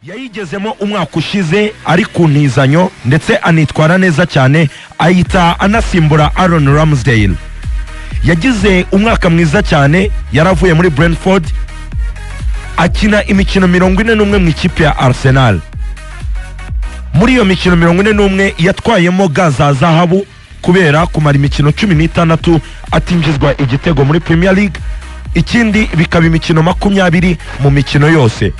yayigezemo umwaka ushize ari ku ntizanyo ndetse anitwara neza cyane ayita anasimbura Aaron Ramsdale. Yagize umwaka mwiza cyane, yaravuye muri Brentford akina imikino 41 mu ikipe ya Arsenal. Muri iyo mikino 41 yatwayemo gaza zahabu kubera kumara imikino 16 atinjizwa igitego muri Premier League, ikindi bikaba imikino 20 mu mikino yose.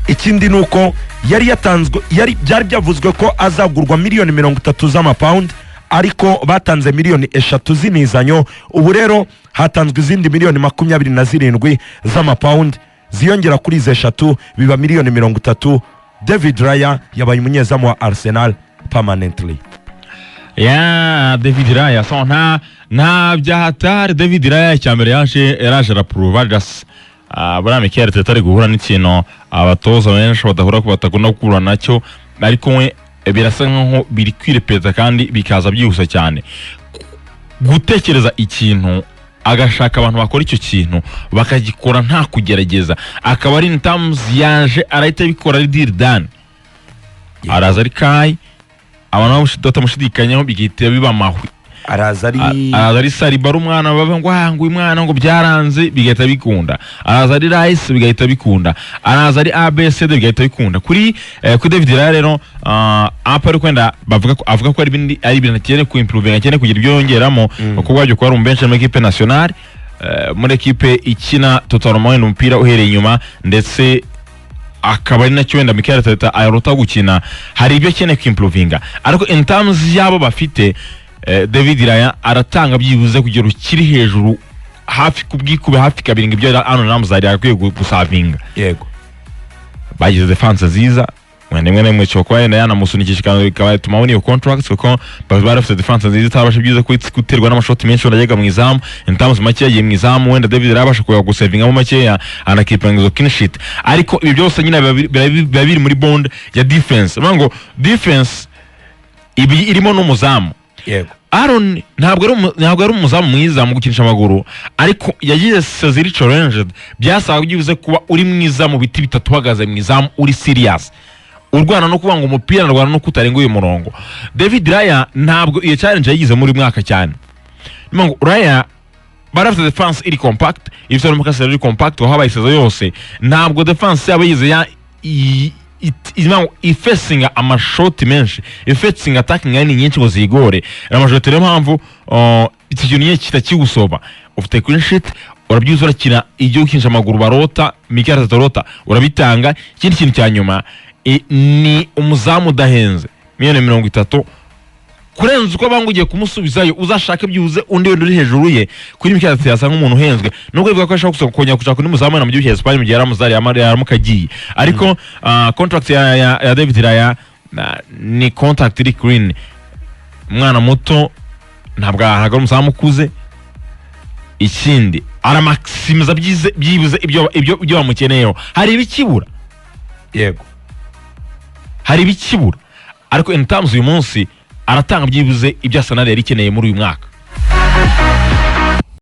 Ikindi nuko byari byavuzwe ko azagurwa miliyoni 30 z'amapound, ariko batanze miliyoni 3 z'inizanyo. Ubu rero hatanzwe izindi miliyoni 27 z'amapound ziyongera kuri izo 3 biba miliyoni 30. David Raya yabaye umunyezamu wa Arsenal permanently. David Raya so nta byahatari. David Raya cyambere yaje rapprova just bura Mikel Arteta ari guhura n'ikintu abatoza benshi badahura ko batakunda gukura nacyo, ariko we birasa nkaho biri kwirepeta kandi bikaza byihuse cyane gutekereza ikintu agashaka abantu bakora icyo kintu bakagikora nta kugerageza, akaba ari in terms yaje arahita bikora ari deal done. Araza ari kai abantu batamushidikanyaho bigihita biba mahwi. Araza ari Saliba umwana bava ngo umwana ngo byaranze bigahita bikunda. Araza ari Rice bigahita bikunda. Araza ari ABCD bigahita bikunda. Kuri David Raya rero apari kwenda avuga ko ari ibintu cyane ku improve cyane kugira ibyo yongeramo kuko wajye ko ari umbenshi mu equipe nationale, muri equipe ikina totalement umupira uhereye inyuma, ndetse akaba ari nacyo wenda Mikel Arteta ayarota gukina. Hari ibyo cyane ku improvinga, ariko in terms yabo bafite David Raya aratanga byibuze kugira ukiri hejuru hafi kubwikube hafi kabiri ngibyo Aaron Ramsdale yakwiye gusavinga. Yego bagize defense nziza mwe cyokwa yenda yanamusunikisha kandi bikaba tumabona iyo contracts kuko barafite defense nziza tabasha byiza guterwa n'amashoti menshi urajyaga mu izamu. In terms make yagiye mu izamu wenda David Raya abasha gusavinga mu make anakeeping zo clean sheet, ariko ibi byose nyine biri muri bond ya defense. Mango defense ibi irimo n'umuzamu. Yego Aaron ntabwo ari umuzamu mwiza mu gukinisha amaguru, ariko yagize Cezary challenged byasaba byibuze kuba uri mwiza mu biti bitatu uhagaze mu izamu uri serious, urwana no kubanga umupira narwana no kutarenga uyu murongo. David Raya ntabwo iyo challenge yagize muri mwaka cyane. Mango Raya barafite defense iri compact, ifite n'umukase iri compact aho abayisezo yose, ntabwo defense yabo yize ifesinga amashoti menshi, ifesinga attacking yani nyinshi ngo zigore amashoti. Rero mpamvu iki kintu nyine kitakigusoba ufite clean sheet urabyuza urakina ibyo ukinisha amaguru barota Mikel Arteta rota urabitanga. Ikindi kintu cya nyuma ni umuzamu udahenze miliyoni 30 kurenza uko bangugiye kumusubizayo uzashaka byuze undi wenda uri hejuru ye. Kuri Mikel Arteta yasa nk'umuntu uhenzwe nubwo bivuga ko ashaka kongera kushaka undi muzamu na mu gihugu cya Espagne mu gihe Ramsdale yaramukagiye, ariko contract ya David Raya ni contract iri clean. Umwana muto ntabwo ari umuzamu ukuze, ikindi aramaximiza byibuze ibyo bamukeneyeho. Hari ibikibura, yego hari ibikibura, ariko in terms uyu munsi aratanga byibuze ibyo Arsenal yari ikeneye muri uyu mwaka.